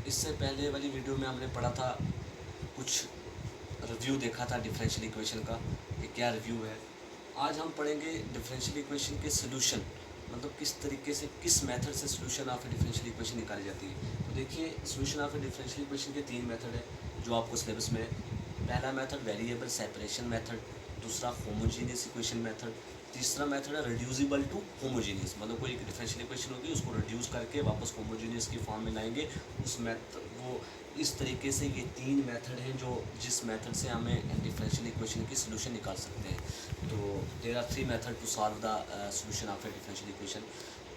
इससे पहले वाली वीडियो में हमने पढ़ा था, कुछ रिव्यू देखा था डिफरेंशियल इक्वेशन का, ये क्या रिव्यू है। आज हम पढ़ेंगे डिफरेंशियल इक्वेशन के सोल्यूशन, मतलब किस तरीके से, किस मेथड से solution of a differential equation निकाली जाती है। तो देखिए, solution of a differential equation के 3 मेथड है जो आपको सिलेबस में है। पहला मेथड वेरिएबल सेपरेशन मेथड, दूसरा होमोजीनियस इक्वेशन मेथड, तीसरा मेथड है रिड्यूसिबल टू होमोजीनियस, मतलब कोई एक डिफरेंशियल इक्वेशन होगी उसको रिड्यूस करके वापस होमोजीनियस की फॉर्म में लाएंगे उस मेथड वो। इस तरीके से ये 3 मेथड हैं जो जिस मेथड से हमें डिफरेंशियल इक्वेशन की सोल्यूशन निकाल सकते हैं। तो there are 3 method to solve the solution of a differential equation.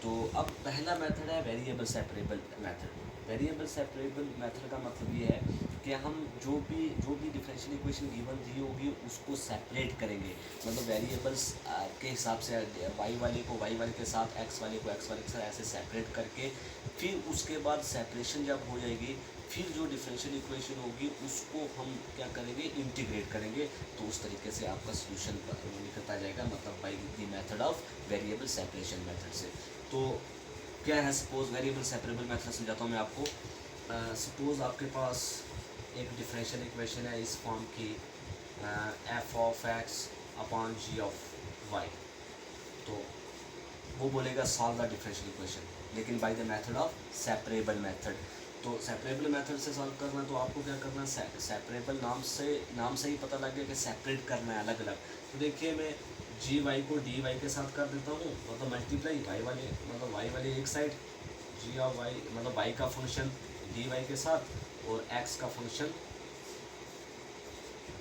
तो अब पहला मेथड है variable separable method. Variable separable method का मतलब ये है कि हम जो भी डिफरेंशियल इक्वेशन गिवन दी होगी उसको सेपरेट करेंगे, मतलब वेरिएबल्स के हिसाब से वाई वाले को वाई वाले के साथ, एक्स वाले को एक्स वाले के साथ ऐसे सेपरेट करके, फिर उसके बाद सेपरेशन जब हो जाएगी फिर जो डिफरेंशियल इक्वेशन होगी उसको हम क्या करेंगे, इंटीग्रेट करेंगे। तो उस तरीके से आपका सोल्यूशन निकलता जाएगा, मतलब by the method of variable separation method से। तो क्या है, सपोज वेरिएबल सेपरेबल मेथड समझाता हूँ मैं आपको। सपोज आपके पास एक डिफरेंशियल इक्वेशन है इस फॉर्म की, f of x upon g of y. तो वो बोलेगा सॉल्व द डिफरेंशियल इक्वेशन, लेकिन by the method of separable method. तो सेपरेबल मेथड से सॉल्व करना है तो आपको क्या करना है, सेपरेबल नाम से ही पता लग गया कि सेपरेट करना है अलग अलग। तो देखिए, मैं जी वाई को डी वाई के साथ कर देता हूँ, मतलब मल्टीप्लाई वाई वाले, मतलब वाई वाले एक साइड, जी ऑफ वाई मतलब वाई का फंक्शन डी वाई के साथ और एक्स का फंक्शन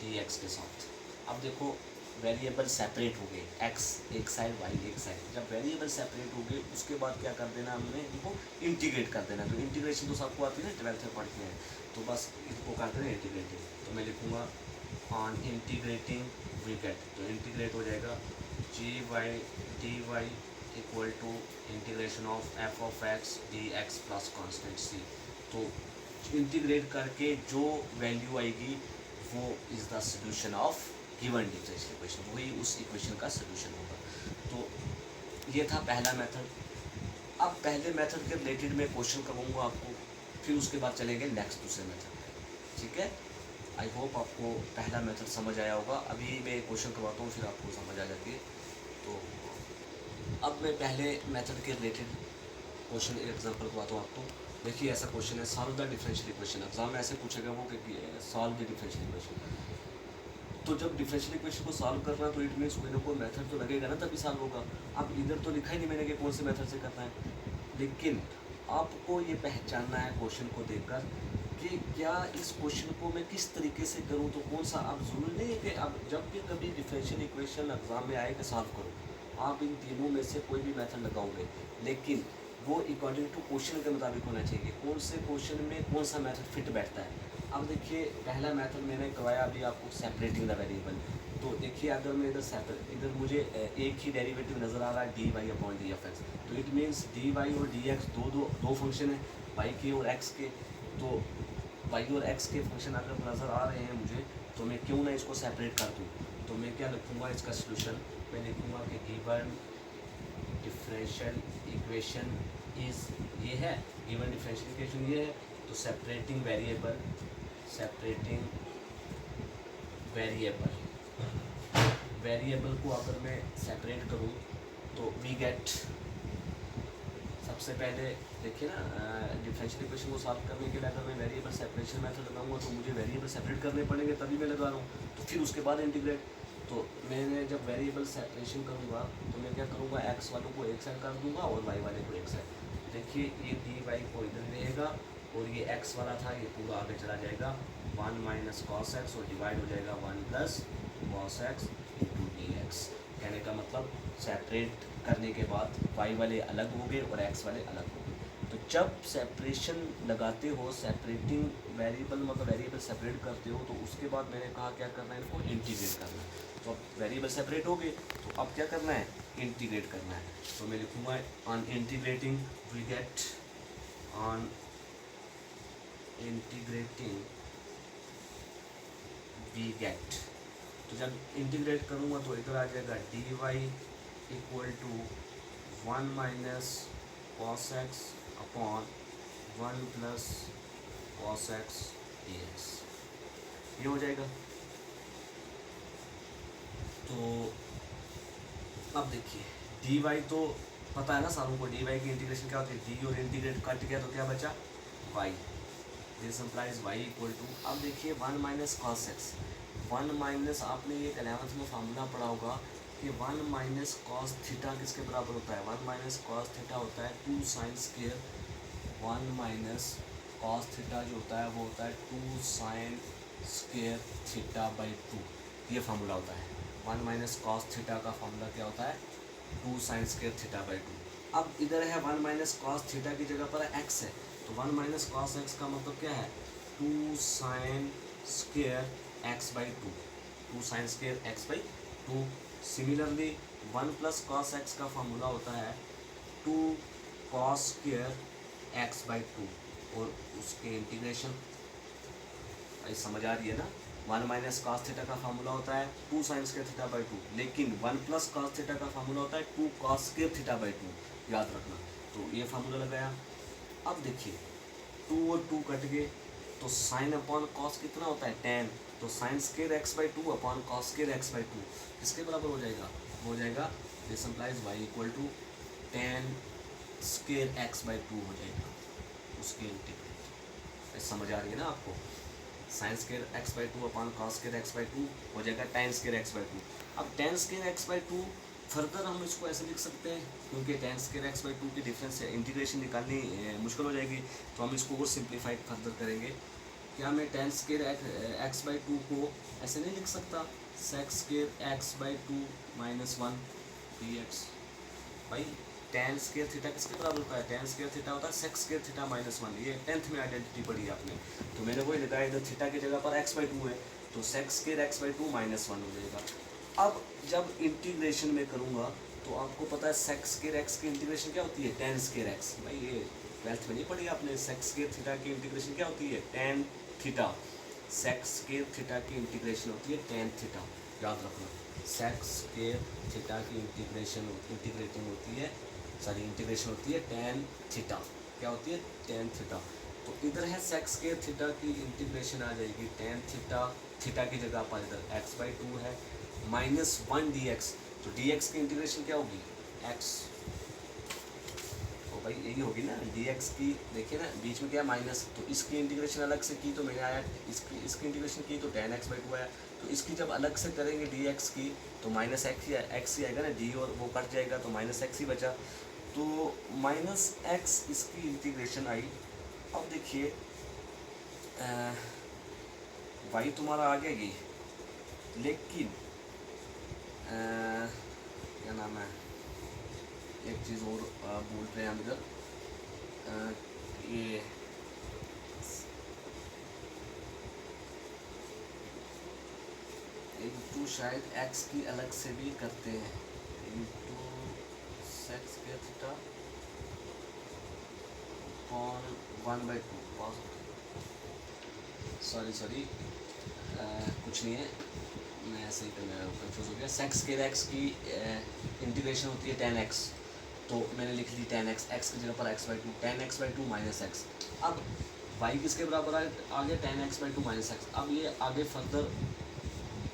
डी एक्स के साथ। अब देखो, वेरिएबल सेपरेट हो गए, एक्स एक साइड वाई एक साइड। जब वेरिएबल सेपरेट हो गए उसके बाद क्या कर देना, हमने इनको इंटीग्रेट कर देना। तो इंटीग्रेशन तो सबको आती है ना, 12th में पढ़ते हैं। तो बस इसको कर देना इंटीग्रेटिंग। तो मैं लिखूँगा ऑन इंटीग्रेटिंग वी गेट, तो इंटीग्रेट हो जाएगा G Y D Y equal to integration of F of X D X plus constant C. तो इंटीग्रेट करके जो वैल्यू आएगी वो is the solution of given differential equation, वही उस इक्वेशन का सोल्यूशन होगा। तो ये था पहला मेथड। अब पहले मेथड के रिलेटेड मैं क्वेश्चन करवाऊंगा आपको, फिर उसके बाद चलेंगे नेक्स्ट दूसरे मेथड। ठीक है, आई होप आपको पहला मेथड समझ आया होगा। अभी मैं क्वेश्चन करवाता हूँ फिर आपको समझ आ जाती है। तो अब मैं पहले मेथड के रिलेटेड क्वेश्चन एग्जाम्पल करवाता हूँ आपको। देखिए, ऐसा क्वेश्चन है, solve the differential equation. Exam में ऐसे पूछेगा वो कि सॉल्व द डिफरेंशियल इक्वेशन। तो जब डिफरेंशियल इक्वेशन को सॉल्व करना तो इट मीन्स कोई ना कोई मेथड तो लगेगा ना, तभी सॉल्व होगा। अब इधर तो लिखा ही नहीं मैंने कि कौन से मेथड से करना है, लेकिन आपको ये पहचानना है क्वेश्चन को देखकर कि क्या इस क्वेश्चन को मैं किस तरीके से करूँ। तो कौन सा, अब जरूरी नहीं है कि अब जब भी कभी डिफरेंशियल इक्वेशन एग्जाम में आए कि सॉल्व करो, आप इन तीनों में से कोई भी मेथड लगाओगे, लेकिन वो अकॉर्डिंग टू क्वेश्चन के मुताबिक होना चाहिए, कौन से क्वेश्चन में कौन सा मेथड फिट बैठता है। अब देखिए, पहला मेथड मैंने करवाया अभी आपको, सेपरेटिंग द वेरिएबल। तो देखिए, अगर मैं इधर मुझे एक ही डेरिवेटिव नज़र आ रहा है, d y upon d f x. तो इट मीन्स डी वाई और डी एक्स दो फंक्शन है, वाई के और एक्स के। तो वाई और एक्स के फंक्शन अगर नज़र आ रहे हैं मुझे, तो मैं क्यों ना इसको सेपरेट कर दूँ। तो मैं क्या लिखूँगा, इसका सोल्यूशन मैं लिखूँगा कि गिवन डिफरेंशियल इक्वेशन इज़, ये है गिवन डिफरेंशियल इक्वेशन ये है। तो सेपरेटिंग वेरिएबल वेरिएबल को अगर मैं सेपरेट करूँ तो वी गेट, सबसे पहले देखिए ना, डिफरेंशियल इक्वेशन को सॉल्व करने के लिए अगर मैं वेरिएबल सेपरेशन मेथड लगाऊंगा तो मुझे वेरिएबल सेपरेट करने पड़ेंगे, तभी मैं लगा रहा हूँ। तो फिर उसके बाद इंटीग्रेट। तो मैंने जब वेरिएबल सेपरेशन करूँगा तो मैं क्या करूँगा, एक्स वालों को एक साइड कर दूँगा और वाई वाले को एक साइड। देखिए, ये डी वाई को इधर रहेगा और ये एक्स वाला था ये पूरा आगे चला जाएगा, 1 माइनस कॉस एक्स और डिवाइड हो जाएगा 1 plus cos x into D x. कहने का मतलब सेपरेट करने के बाद वाई वाले अलग हो गए और एक्स वाले अलग हो गए। तो जब सेपरेशन लगाते हो, सेपरेटिंग वेरिएबल मतलब वेरिएबल सेपरेट करते हो, तो उसके बाद मैंने कहा क्या करना है, इनको इंटीग्रेट करना है। तो अब वेरिएबल सेपरेट हो गए, तो अब क्या करना है, इंटीग्रेट करना है। तो मैं लिखूँगा on integrating we get, on integrating we get. तो जब इंटीग्रेट करूँगा तो इधर आ जाएगा d Y equal to 1 minus cos x upon 1 plus cos x dx, ये हो जाएगा। तो अब देखिए डी वाई तो पता है ना सारों को, डी वाई की इंटीग्रेशन क्या होती है, डी और इंटीग्रेट कट गया तो क्या बचा y, this implies y equal to, अब देखिए 1 माइनस कॉस एक्स, 1 माइनस, आपने ये 11th में फार्मूला पढ़ा होगा कि 1 माइनस कॉस थीटा किसके बराबर होता है, 1 माइनस कॉस थीटा होता है 2 sine square, 1 minus cos theta जो होता है वो होता है 2 साइन स्क्वायर थीटा बाई 2, ये फार्मूला होता है। 1 माइनस कॉस थीटा का फार्मूला क्या होता है 2 साइन स्क्वायर थीटा बाई 2। अब इधर है 1 माइनस कॉस थीटा की जगह पर x है, तो 1 माइनस कॉस एक्स का मतलब क्या है 2 sign square x by 2, 2 sign square x by 2। Similarly 1 plus cos x का फार्मूला होता है 2 कॉस स्क्वायर एक्स बाई 2, और उसके इंटीग्रेशन समझ आ रही है ना। 1 माइनस कॉस थीटा का फार्मूला होता है 2 साइन स्क्वायर थीटा बाई 2, लेकिन 1 प्लस कॉस थीटा का फार्मूला होता है 2 कॉस स्क्वायर थीटा बाई 2, याद रखना। तो ये फार्मूला लगाया। अब देखिए 2 और 2 कट गए, तो साइन अपॉन कॉस कितना होता है 10, तो sine square x by 2 upon cos square x by 2 किसके बराबर हो जाएगा, हो जाएगा this implies y equal to 10 square x by 2 हो जाएगा, उसके इंटीग्रेट। समझ आ रही है ना आपको, sign square x by 2 upon cos square x by 2 हो जाएगा टेन स्क्वायर एक्स बाई 2। अब ten square x by 2 further हम इसको ऐसे लिख सकते हैं, क्योंकि टेन स्क्वायर एक्स बाई 2 की डिफरेंस से इंटीग्रेशन निकालनी मुश्किल हो जाएगी, तो हम इसको और सिंप्लीफाइड फर्दर करेंगे। क्या मैं टेन स्क्वायर एक्स बाई 2 को ऐसे नहीं लिख सकता, sex square x by 2 minus 1 D x, भाई टेन स्क्वायर थीटा किसके बराबर होता है, टेन स्क्वायर थीटा होता है सेक्स स्क्वायर थीटा माइनस 1, ये 10th में आइडेंटिटी पढ़ी है आपने, तो मैंने वही लिखा है, इधर थीटा की जगह पर एक्स बाई 2 है, तो sex square x by 2 minus 1 हो जाएगा। अब जब इंटीग्रेशन में करूँगा तो आपको पता है सेक्स स्क्वायर एक्स की इंटीग्रेशन क्या होती है टेन स्क्वायर एक्स, भाई ये 12th में नहीं पढ़ी आपने, सेक्स स्क्वायर थीटा की इंटीग्रेशन क्या होती है tan theta, sex square theta की इंटीग्रेशन होती है टेन थीटा, याद रखना। सेक्स स्क्वायर थीटा की इंटीग्रेटिंग होती है, सॉरी इंटीग्रेशन होती है टेन थीटा, क्या होती है टेन थीटा। तो इधर है सेक्स स्क्वायर थीटा की इंटीग्रेशन आ जाएगी टेन थीटा, थीटा की जगह पर इधर एक्स बाई 2 है माइनस 1 डी एक्स, तो डी एक्स की इंटीग्रेशन क्या होगी एक्स, तो भाई यही होगी ना डी एक्स की, देखिए ना बीच में क्या माइनस, तो इसकी इंटीग्रेशन अलग से की तो मैंने आया, इसकी इंटीग्रेशन की तो टेन एक्स बाई 2 आया, तो इसकी जब अलग से करेंगे डी एक्स की तो माइनस एक्स ही आएगा ना, डी और वो कट जाएगा तो माइनस एक्स ही बचा, तो माइनस एक्स इसकी इंटीग्रेशन आई। अब देखिए वाई तुम्हारा आ गया ये, लेकिन क्या नाम है, एक चीज़ और बोल रहे हैं हम इधर, ये इंटू शायद एक्स की अलग से भी करते हैं, इंटू सेक्स के थीटा अपॉन 1 बाई 2, सॉरी कुछ नहीं है, मैं ऐसे ही कंफ्यूज हो गया। सेक्स के एक्स की इंटीग्रेशन होती है टेन एक्स, तो मैंने लिख ली टेन एक्स, एक्स की जगह पर x by 2, ten x by 2 minus x. अब वाई किसके बराबर आ गया ten x by 2 minus x. अब ये आगे फर्दर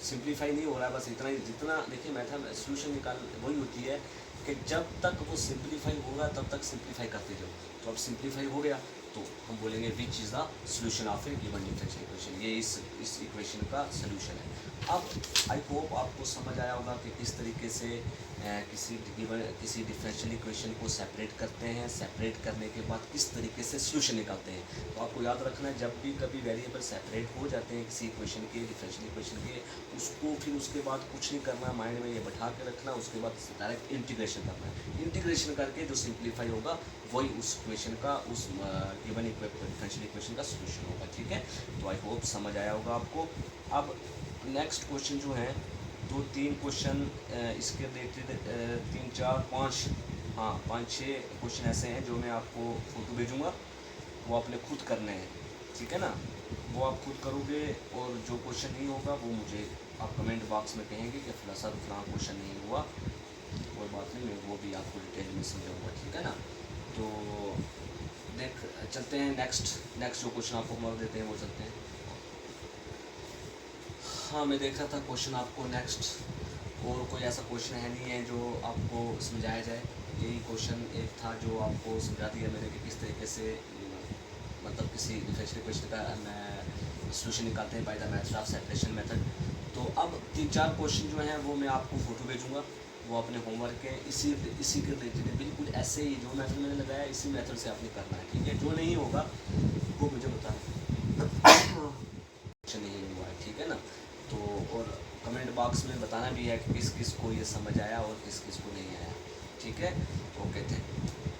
सिंप्लीफाई नहीं हो रहा है, बस इतना ही, जितना देखिए मैथड सोल्यूशन निकाल वही होती है कि जब तक वो सिंप्लीफाई होगा तब तक सिंप्लीफाई करते जाओ, तो अब सिंप्लीफाई हो गया तो हम बोलेंगे which is the solution of A given differential equation, ये इस इक्वेशन का सोल्यूशन है। अब आई होप आपको समझ आया होगा कि किस तरीके से किसी डिफरेंशियल इक्वेशन को सेपरेट करते हैं, सेपरेट करने के बाद किस तरीके से सोल्यूशन निकालते हैं। तो आपको याद रखना है जब भी कभी वेरिएबल सेपरेट हो जाते हैं किसी इक्वेशन के, डिफरेंशियल इक्वेशन के, उसको फिर उसके बाद कुछ नहीं करना, माइंड में ये बैठा के रखना, उसके बाद डायरेक्ट इंटीग्रेशन करना है। इंटीग्रेशन करके जो सिंप्लीफाई होगा वही उस इक्वेशन का, उस गिवन डिफरेंशियल इक्वेशन का सोल्यूशन होगा। ठीक है, तो आई होप समझ आया होगा आपको। अब नेक्स्ट क्वेश्चन जो है 2-3 क्वेश्चन इसके रिलेटेड 3, 4, 5, हाँ 5-6 क्वेश्चन ऐसे हैं जो मैं आपको फ़ोटो भेजूँगा, वो आपने खुद करने हैं, ठीक है ना, वो आप खुद करोगे, और जो क्वेश्चन नहीं होगा वो मुझे आप कमेंट बॉक्स में कहेंगे कि सर फलां क्वेश्चन नहीं हुआ, कोई बात नहीं, मैं वो भी आपको डिटेल में समझाऊँगा, ठीक है ना। तो चलते हैं नेक्स्ट जो क्वेश्चन आपको हम देते हैं वो चलते हैं। हाँ, मैं देख रहा था क्वेश्चन आपको नेक्स्ट, और कोई ऐसा क्वेश्चन है नहीं है जो आपको समझाया जाए। यही क्वेश्चन एक था जो आपको समझा दिया मैंने कि किस तरीके से मतलब किसी डिफरेंशियल इक्वेशन का सोल्यूशन निकालते हैं bye the method of separation method. तो अब 3-4 क्वेश्चन जो हैं वो मैं आपको फ़ोटो भेजूँगा, वो अपने होमवर्क के इसी के रिलेटेड है, बिल्कुल ऐसे ही जो मेथड मैंने लगाया इसी मेथड से आपने करना है, ठीक है। जो नहीं होगा वो मुझे बताना, क्वेश्चन नहीं हुआ है, ठीक है ना। तो और कमेंट बॉक्स में बताना भी है कि किस किस को ये समझ आया और किस किस को नहीं आया, ठीक है। Okay, thank you.